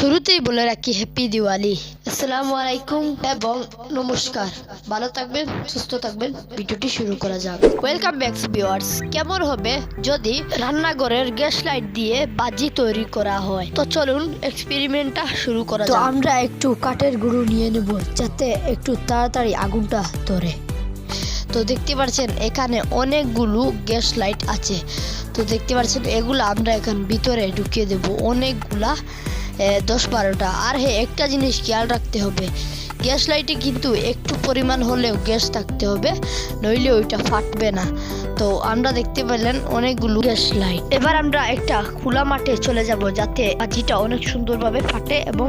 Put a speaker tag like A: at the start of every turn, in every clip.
A: শুরুতেই বলে রাখি হ্যাপি দিওয়ালি। আসসালামু আলাইকুম এবং নমস্কার। ভালো থাকবেন, সুস্থ থাকবেন। ভিডিওটি শুরু করা যাক। Welcome back viewers. কেমন হবে যদি রান্নাঘরের গ্যাস লাইট দিয়ে বাজি তৈরি করা হয়? তো চলুন এক্সপেরিমেন্টটা শুরু করা যাক। তো আমরা একটু কাঠের গুঁড়ো নিয়ে নেব যাতে একটু তাড়াতাড়ি আগুনটা ধরে। তো দেখতে পাচ্ছেন এখানে অনেকগুলো গ্যাস লাইট আছে। তো দেখতে পাচ্ছেন এগুলো আমরা এখন ভিতরে ঢুকিয়ে দেব, অনেকগুলা 10-12টা। আর হ্যাঁ, একটা জিনিস খেয়াল রাখতে হবে, গ্যাস লাইটে কিন্তু একটু পরিমাণ হলেও গ্যাস থাকতে হবে, নইলে ওইটা ফাটবে না। তো আমরা দেখতে পেলেন অনেকগুলো গ্যাস লাইট। এবার আমরা একটা খোলা মাঠে চলে যাব যাতে বাজিটা অনেক সুন্দরভাবে ফাটে এবং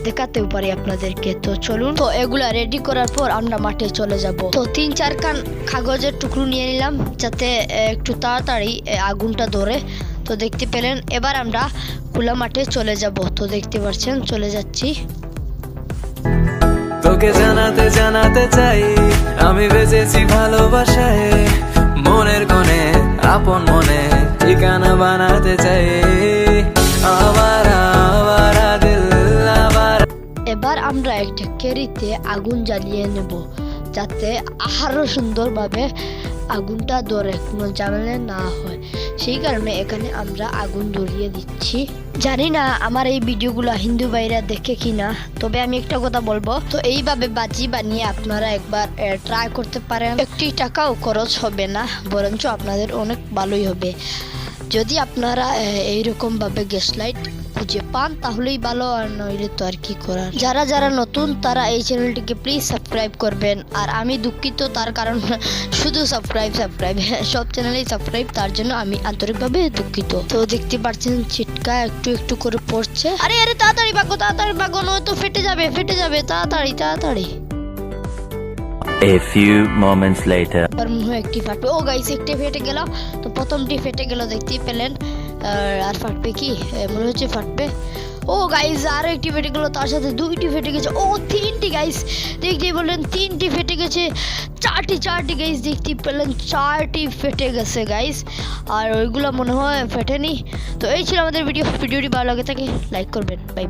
A: দেখাতেও পারি আপনাদেরকে। তো চলুন, তো এগুলা রেডি করার পর আমরা মাঠে চলে যাব। তো 3-4 খান কাগজের টুকরো নিয়ে নিলাম যাতে একটু তাড়াতাড়ি আগুনটা ধরে। তো দেখতে পেলেন এবার আমরা খোলা মাঠে চলে যাব। তো দেখতে পাচ্ছেন চলে যাচ্ছি।
B: তোকে জানাতে জানাতে চাই আমি বেঁচেছি ভালোবাসায়, মনের কোণে আপন মনে ঠিকানা বানাতে চাই আবার দিল আবার।
A: এবার আমরা একটা কেরিতে আগুন জ্বালিয়ে নেব যাতে আরো সুন্দরভাবে আগুনটা ধরে, কোনো ঝামেলা না হয়। সেই কারণে এখানে আমরা আগুন ধরিয়ে দিচ্ছি। জানি না আমার এই ভিডিওগুলো হিন্দু ভাইরা দেখে কিনা, তবে আমি একটা কথা বলবো, তো এইভাবে বাজি বানিয়ে আপনারা একবার ট্রাই করতে পারেন। একটি টাকাও খরচ হবে না, বরঞ্চ আপনাদের অনেক ভালোই হবে। যদি আপনারা এইরকম ভাবে গ্যাস লাইট খুঁজে পান তাহলেই ভালো, আর নইলে তো আর কি করার। যারা যারা নতুন তারা এই চ্যানেলটিকে প্লিজ সাবস্ক্রাইব করবেন। আর আমি দুঃখিত তার কারণ শুধু সাবস্ক্রাইব সব চ্যানেলেই সাবস্ক্রাইব, তার জন্য আমি আন্তরিকভাবে দুঃখিত। তো দেখতে পাচ্ছেন ছিটকা একটু একটু করে পড়ছে। আরে আরে তাড়াতাড়ি ভাগো, নয়তো ফেটে যাবে তাড়াতাড়ি।
C: A few moments later.
A: একটি ফাটবে। ও গাইস, একটি ফেটে গেল। তো প্রথমটি ফেটে গেল, দেখতেই পেলেন। আর ফাটবে কি, মনে হচ্ছে ফাটবে। ও গাইস, আর একটি ফেটে গেল, তার সাথে দুইটি ফেটে গেছে। ও তিনটি গাইস, দেখতেই বললেন তিনটি ফেটে গেছে। চারটি গাইস, দেখতেই পেলেন 4টি ফেটে গেছে গাইস। আর ওইগুলো মনে হয় ফেটেনি। তো এই ছিল আমাদের ভিডিওটি ভালো লাগে থাকে লাইক করবেন। বাই।